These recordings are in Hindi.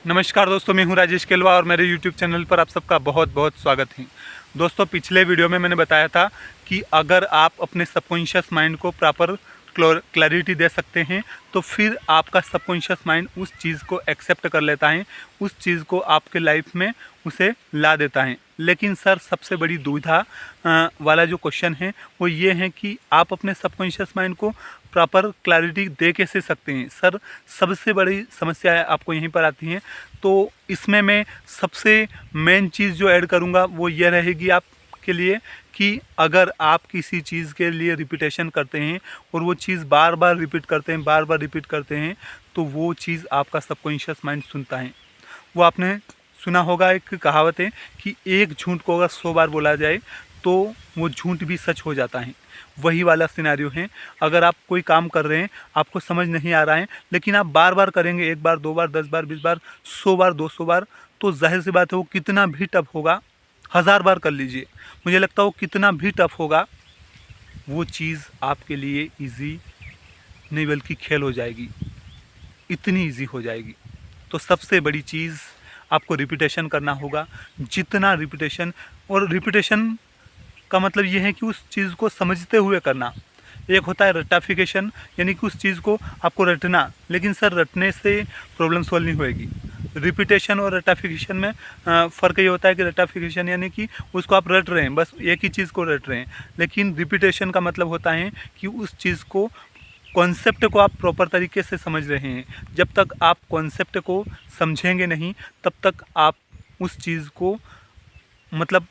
नमस्कार दोस्तों, मैं हूं राजेश केलवा और मेरे YouTube चैनल पर आप सबका बहुत बहुत स्वागत है। दोस्तों, पिछले वीडियो में मैंने बताया था कि अगर आप अपने सबकॉन्शियस माइंड को प्रॉपर क्लैरिटी दे सकते हैं तो फिर आपका सबकॉन्शियस माइंड उस चीज़ को एक्सेप्ट कर लेता है, उस चीज़ को आपके लाइफ में उसे ला देता है। लेकिन सर, सबसे बड़ी दुविधा वाला जो क्वेश्चन है वो ये है कि आप अपने सबकॉन्शियस माइंड को प्रॉपर क्लैरिटी दे कैसे सकते हैं। सर, सबसे बड़ी समस्या आपको यहीं पर आती है। तो इसमें मैं सबसे मेन चीज़ जो ऐड करूँगा वो ये रहेगी आपके लिए कि अगर आप किसी चीज़ के लिए रिपीटेशन करते हैं और वो चीज़ बार बार रिपीट करते हैं तो वो चीज़ आपका सबकॉन्शियस माइंड सुनता है। वो आपने सुना होगा, एक कहावत है कि एक झूठ को अगर 100 बार बोला जाए तो वो झूठ भी सच हो जाता है। वही वाला सिनेरियो है। अगर आप कोई काम कर रहे हैं, आपको समझ नहीं आ रहा है, लेकिन आप बार बार करेंगे, 1 बार 2 बार 10 बार 20 बार 100 बार 200 बार, तो जाहिर सी बात है वो कितना भी टफ होगा। 1000 बार कर लीजिए, मुझे लगता है वो कितना भी टफ होगा, वो चीज़ आपके लिए ईजी नहीं बल्कि खेल हो जाएगी, इतनी ईजी हो जाएगी। तो सबसे बड़ी चीज़ आपको रिपीटेशन करना होगा। जितना रिपीटेशन, और रिपीटेशन का मतलब ये है कि उस चीज़ को समझते हुए करना। एक होता है रट्टाफिकेशन, यानी कि उस चीज़ को आपको रटना, लेकिन सर रटने से प्रॉब्लम सॉल्व नहीं होएगी। रिपीटेशन और रट्टाफिकेशन में फ़र्क ये होता है कि रट्टाफिकेशन यानी कि उसको आप रट रहे हैं, बस एक ही चीज़ को रट रहे हैं, लेकिन रिपीटेशन का मतलब होता है कि उस चीज़ को, कॉन्सेप्ट को आप प्रॉपर तरीके से समझ रहे हैं। जब तक आप कॉन्सेप्ट को समझेंगे नहीं तब तक आप उस चीज़ को मतलब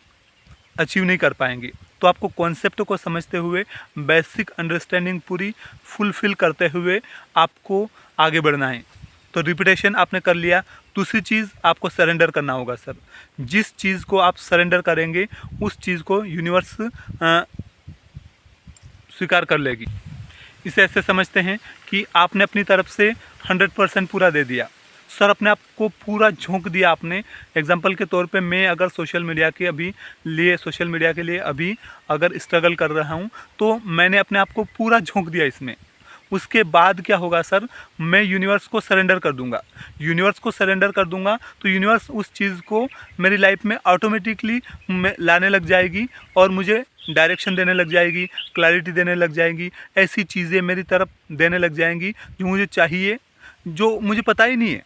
अचीव नहीं कर पाएंगे। तो आपको कॉन्सेप्ट को समझते हुए, बेसिक अंडरस्टैंडिंग पूरी फुलफ़िल करते हुए आपको आगे बढ़ना है। तो रिपीटेशन आपने कर लिया। दूसरी चीज़, आपको सरेंडर करना होगा सर। जिस चीज़ को आप सरेंडर करेंगे उस चीज़ को यूनिवर्स स्वीकार कर लेगी। इसे ऐसे समझते हैं कि आपने अपनी तरफ से 100% पूरा दे दिया। सर, अपने आप को पूरा झोंक दिया आपने। एग्जाम्पल के तौर पे मैं अगर सोशल मीडिया के लिए अभी अगर स्ट्रगल कर रहा हूँ तो मैंने अपने आप को पूरा झोंक दिया इसमें। उसके बाद क्या होगा सर, मैं यूनिवर्स को सरेंडर कर दूंगा। यूनिवर्स को सरेंडर कर दूंगा तो यूनिवर्स उस चीज़ को मेरी लाइफ में ऑटोमेटिकली लाने लग जाएगी और मुझे डायरेक्शन देने लग जाएगी, क्लैरिटी देने लग जाएगी, ऐसी चीज़ें मेरी तरफ देने लग जाएंगी जो मुझे चाहिए, जो मुझे पता ही नहीं है।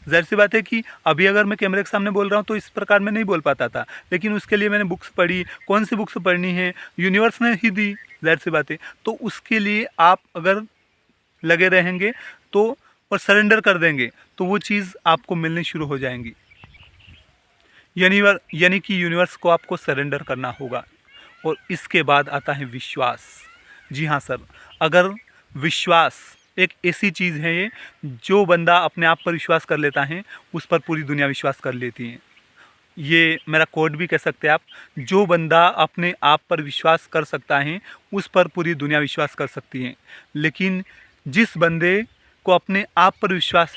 ज़ाहिर सी बात है कि अभी अगर मैं कैमरे के सामने बोल रहा हूँ तो इस प्रकार मैं नहीं बोल पाता था, लेकिन उसके लिए मैंने बुक्स पढ़ी। कौन सी बुक्स पढ़नी है, यूनिवर्स ने ही दी, ज़ाहिर सी बात है। तो उसके लिए आप अगर लगे रहेंगे तो, और सरेंडर कर देंगे, तो वो चीज़ आपको मिलनी शुरू हो जाएंगी। यानी कि यूनिवर्स को आपको सरेंडर करना होगा। और इसके बाद आता है विश्वास। जी हाँ सर, अगर विश्वास एक ऐसी चीज़ है, ये जो बंदा अपने आप पर विश्वास कर लेता है उस पर पूरी दुनिया विश्वास कर लेती है। ये मेरा कोड भी कह सकते हैं आप। जो बंदा अपने आप पर विश्वास कर सकता है उस पर पूरी दुनिया विश्वास कर सकती है। लेकिन जिस बंदे को अपने आप पर विश्वास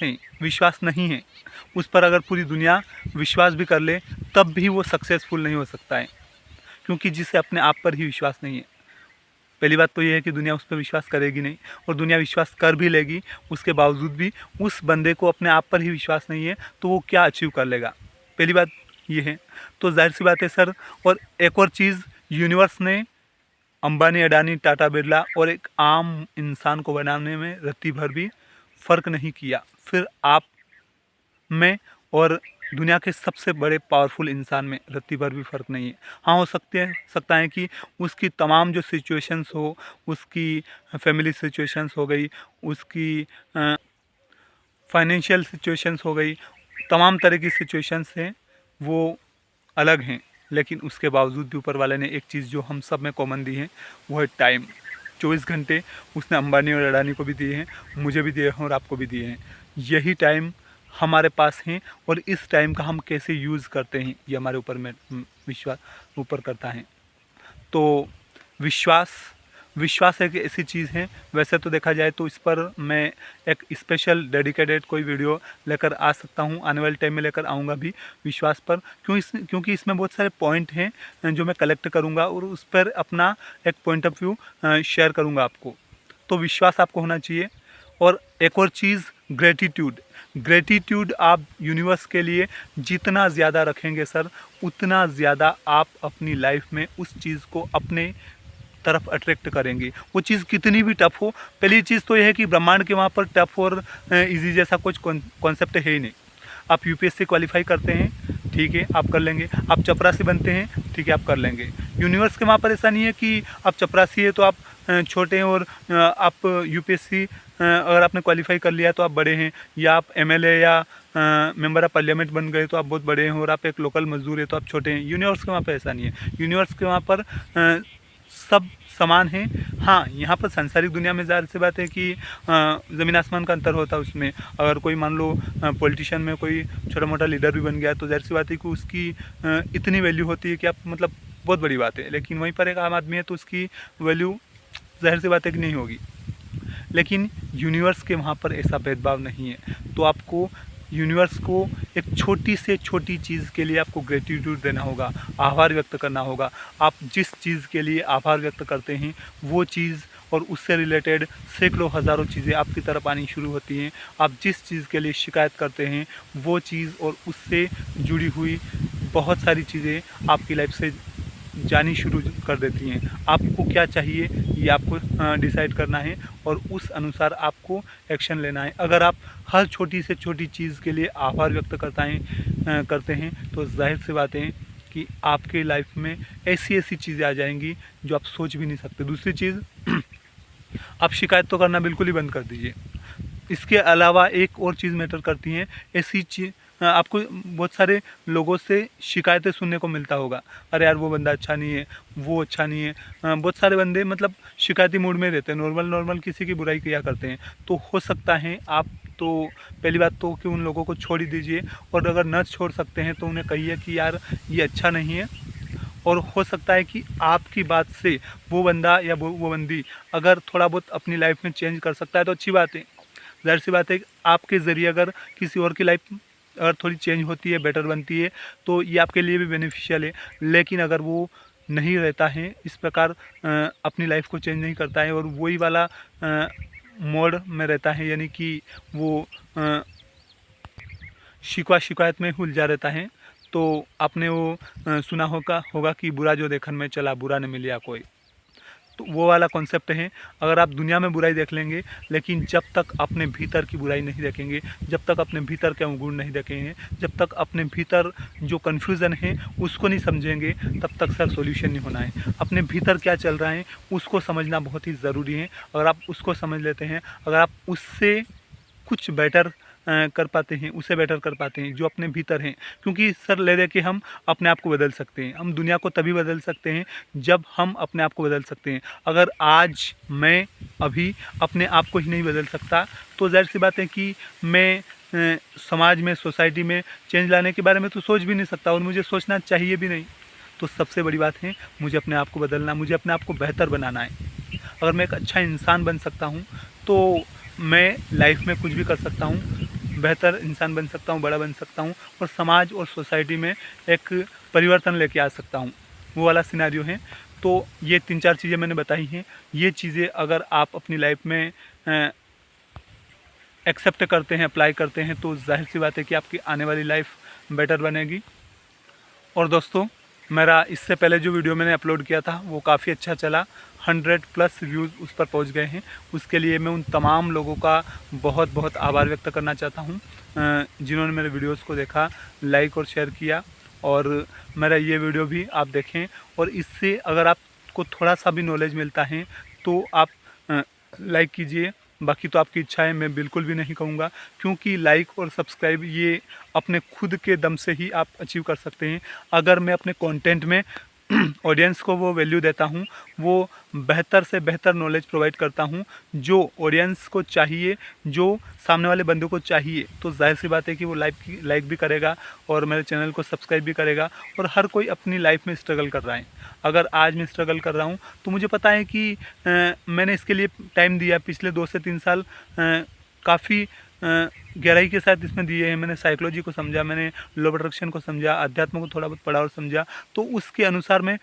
नहीं है, उस पर अगर पूरी दुनिया विश्वास भी कर ले तब भी वो सक्सेसफुल नहीं हो सकता है, क्योंकि जिसे अपने आप पर ही विश्वास नहीं है। पहली बात तो ये है कि दुनिया उस पर विश्वास करेगी नहीं, और दुनिया विश्वास कर भी लेगी उसके बावजूद भी उस बंदे को अपने आप पर ही विश्वास नहीं है तो वो क्या अचीव कर लेगा। पहली बात ये है। तो जाहिर सी बात है सर। और एक और चीज़, यूनिवर्स ने अंबानी, अडानी, टाटा, बिरला और एक आम इंसान को बनाने में रत्ती भर भी फ़र्क नहीं किया। फिर आप में और दुनिया के सबसे बड़े पावरफुल इंसान में रत्ती भर भी फ़र्क नहीं है। हाँ, हो सकता है कि उसकी तमाम जो सिचुएशंस हो, उसकी फैमिली सिचुएशंस हो गई, उसकी फाइनेंशियल सिचुएशंस हो गई, तमाम तरह की सिचुएशंस हैं वो अलग हैं, लेकिन उसके बावजूद भी ऊपर वाले ने एक चीज़ जो हम सब में कॉमन दी है वो है टाइम। 24 घंटे उसने अंबानी और अडानी को भी दिए हैं, मुझे भी दिए हैं और आपको भी दिए हैं। यही टाइम हमारे पास हैं, और इस टाइम का हम कैसे यूज़ करते हैं ये हमारे ऊपर में विश्वास ऊपर करता है। तो विश्वास एक ऐसी चीज़ है। वैसे तो देखा जाए तो इस पर मैं एक स्पेशल डेडिकेटेड कोई वीडियो लेकर आ सकता हूँ, आने वाले टाइम में लेकर आऊँगा भी विश्वास पर, क्योंकि इसमें बहुत सारे पॉइंट हैं जो मैं कलेक्ट करूँगा और उस पर अपना एक पॉइंट ऑफ व्यू शेयर करूँगा आपको। तो विश्वास आपको होना चाहिए। और एक और चीज़, ग्रेटिट्यूड। ग्रेटिट्यूड आप यूनिवर्स के लिए जितना ज़्यादा रखेंगे सर, उतना ज़्यादा आप अपनी लाइफ में उस चीज़ को अपने तरफ अट्रैक्ट करेंगे। वो चीज़ कितनी भी टफ हो। पहली चीज़ तो यह है कि ब्रह्मांड के वहाँ पर टफ और इजी जैसा कुछ कॉन्सेप्ट है ही नहीं। आप यूपीएससी क्वालिफाई करते हैं, ठीक है, आप कर लेंगे। आप चपरासी बनते हैं, ठीक है, आप कर लेंगे। यूनिवर्स के वहाँ पर ऐसा नहीं है कि आप चपरासी है तो आप छोटे हैं, और आप यूपीएससी अगर आपने क्वालिफाई कर लिया तो आप बड़े हैं, या आप एमएलए या मेंबर ऑफ पार्लियामेंट बन गए तो आप बहुत बड़े हैं, और आप एक लोकल मजदूर है तो आप छोटे हैं। यूनिवर्स के वहाँ पर ऐसा नहीं है। यूनिवर्स के वहाँ पर सब समान हैं। हाँ, यहाँ पर सांसारिक दुनिया में ज़ाहिर सी बात है कि ज़मीन आसमान का अंतर होता है उसमें। अगर कोई मान लो पॉलिटिशियन में कोई छोटा मोटा लीडर भी बन गया तो ज़ाहिर सी बात है कि उसकी इतनी वैल्यू होती है कि आप मतलब बहुत बड़ी बात है। लेकिन वहीं पर एक आम आदमी है तो उसकी वैल्यू ज़ाहिर सी बात है कि नहीं होगी। लेकिन यूनिवर्स के वहाँ पर ऐसा भेदभाव नहीं है। तो आपको यूनिवर्स को एक छोटी से छोटी चीज़ के लिए आपको ग्रेटिट्यूड देना होगा, आभार व्यक्त करना होगा। आप जिस चीज़ के लिए आभार व्यक्त करते हैं वो चीज़ और उससे रिलेटेड सैकड़ों हज़ारों चीज़ें आपकी तरफ आनी शुरू होती हैं। आप जिस चीज़ के लिए शिकायत करते हैं वो चीज़ और उससे जुड़ी हुई बहुत सारी चीज़ें आपकी लाइफ से जानी शुरू कर देती हैं। आपको क्या चाहिए ये आपको डिसाइड करना है और उस अनुसार आपको एक्शन लेना है। अगर आप हर छोटी से छोटी चीज़ के लिए आभार व्यक्त करते हैं तो जाहिर सी बात है कि आपके लाइफ में ऐसी ऐसी चीज़ें आ जाएंगी जो आप सोच भी नहीं सकते। दूसरी चीज़, आप शिकायत तो करना बिल्कुल ही बंद कर दीजिए। इसके अलावा एक और चीज़ मैटर करती है, ऐसी चीज़ आपको बहुत सारे लोगों से शिकायतें सुनने को मिलता होगा, अरे यार वो बंदा अच्छा नहीं है, वो अच्छा नहीं है। बहुत सारे बंदे मतलब शिकायती मूड में रहते हैं, नॉर्मल किसी की बुराई किया करते हैं। तो हो सकता है आप तो पहली बात तो कि उन लोगों को छोड़ ही दीजिए, और अगर न छोड़ सकते हैं तो उन्हें कहिए कि यार ये अच्छा नहीं है। और हो सकता है कि आपकी बात से वो बंदा या वो बंदी अगर थोड़ा बहुत अपनी लाइफ में चेंज कर सकता है तो अच्छी बात है। ज़ाहिर सी बात है कि आपके ज़रिए अगर किसी और की लाइफ अगर थोड़ी चेंज होती है, बेटर बनती है, तो ये आपके लिए भी बेनिफिशियल है। लेकिन अगर वो नहीं रहता है इस प्रकार, अपनी लाइफ को चेंज नहीं करता है और वही वाला मोड में रहता है, यानी कि वो शिकायत में उलझा रहता है, तो आपने वो सुना होगा कि बुरा जो देखन में चला बुरा न मिलिया कोई। तो वो वाला कॉन्सेप्ट है। अगर आप दुनिया में बुराई देख लेंगे लेकिन जब तक अपने भीतर की बुराई नहीं देखेंगे, जब तक अपने भीतर के अवगुण नहीं देखेंगे, जब तक अपने भीतर जो कन्फ्यूज़न है उसको नहीं समझेंगे, तब तक सर सॉल्यूशन नहीं होना है। अपने भीतर क्या चल रहा है उसको समझना बहुत ही ज़रूरी है। अगर आप उसको समझ लेते हैं, अगर आप उससे कुछ बेटर कर पाते हैं, उसे बेटर कर पाते हैं जो अपने भीतर हैं। क्योंकि सर ले दे के हम अपने आप को बदल सकते हैं। हम दुनिया को तभी बदल सकते हैं जब हम अपने आप को बदल सकते हैं। अगर आज मैं अभी अपने आप को ही नहीं बदल सकता तो ज़ाहिर सी बात है कि मैं समाज में, सोसाइटी में चेंज लाने के बारे में तो सोच भी नहीं सकता, और मुझे सोचना चाहिए भी नहीं। तो सबसे बड़ी बात है मुझे अपने आप को बदलना, मुझे अपने आप को बेहतर बनाना है। अगर मैं एक अच्छा इंसान बन सकता हूँ तो मैं लाइफ में कुछ भी कर सकता हूँ, बेहतर इंसान बन सकता हूँ, बड़ा बन सकता हूँ, और समाज और सोसाइटी में एक परिवर्तन लेके आ सकता हूँ। वो वाला सिनेरियो है। तो ये 3-4 चीज़ें मैंने बताई हैं। ये चीज़ें अगर आप अपनी लाइफ में एक्सेप्ट करते हैं, अप्लाई करते हैं, तो जाहिर सी बात है कि आपकी आने वाली लाइफ बेटर बनेगी। और दोस्तों, मेरा इससे पहले जो वीडियो मैंने अपलोड किया था वो काफ़ी अच्छा चला, 100+ व्यूज़ उस पर पहुंच गए हैं। उसके लिए मैं उन तमाम लोगों का बहुत बहुत आभार व्यक्त करना चाहता हूं जिन्होंने मेरे वीडियोस को देखा, लाइक और शेयर किया। और मेरा ये वीडियो भी आप देखें, और इससे अगर आपको थोड़ा सा भी नॉलेज मिलता है तो आप लाइक कीजिए। बाकी तो आपकी इच्छा है, मैं बिल्कुल भी नहीं कहूँगा, क्योंकि लाइक और सब्सक्राइब ये अपने खुद के दम से ही आप अचीव कर सकते हैं। अगर मैं अपने कंटेंट में ऑडियंस को वो वैल्यू देता हूँ, वो बेहतर से बेहतर नॉलेज प्रोवाइड करता हूँ जो ऑडियंस को चाहिए, जो सामने वाले बंदों को चाहिए, तो जाहिर सी बात है कि वो लाइक भी करेगा और मेरे चैनल को सब्सक्राइब भी करेगा। और हर कोई अपनी लाइफ में स्ट्रगल कर रहा है। अगर आज मैं स्ट्रगल कर रहा हूँ तो मुझे पता है कि मैंने इसके लिए टाइम दिया। पिछले 2 से 3 साल काफ़ी गहराई के साथ इसमें दिए हैं। मैंने साइकोलॉजी को समझा, मैंने लॉ ऑफ अट्रैक्शन को समझा, अध्यात्म को थोड़ा बहुत पढ़ा और समझा, तो उसके अनुसार मैं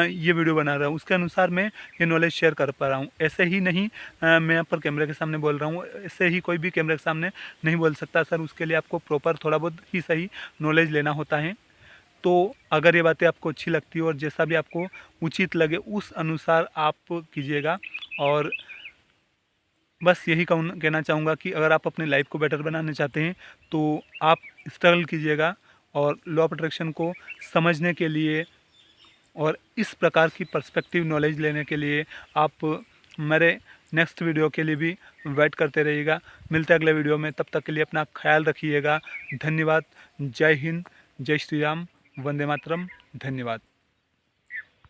ये वीडियो बना रहा हूँ, उसके अनुसार मैं ये नॉलेज शेयर कर पा रहा हूँ। ऐसे ही नहीं मैं यहाँ पर कैमरे के सामने बोल रहा हूँ, ऐसे ही कोई भी कैमरे के सामने नहीं बोल सकता सर, उसके लिए आपको प्रॉपर थोड़ा बहुत ही सही नॉलेज लेना होता है। तो अगर ये बातें आपको अच्छी लगती है और जैसा भी आपको उचित लगे उस अनुसार आप कीजिएगा। और बस यही कहना चाहूँगा कि अगर आप अपनी लाइफ को बेटर बनाना चाहते हैं तो आप स्ट्रगल कीजिएगा, और लॉ ऑफ अट्रैक्शन को समझने के लिए और इस प्रकार की पर्सपेक्टिव नॉलेज लेने के लिए आप मेरे नेक्स्ट वीडियो के लिए भी वेट करते रहिएगा। मिलते हैं अगले वीडियो में, तब तक के लिए अपना ख्याल रखिएगा। धन्यवाद। जय हिंद, जय श्री राम, वंदे मातरम। धन्यवाद।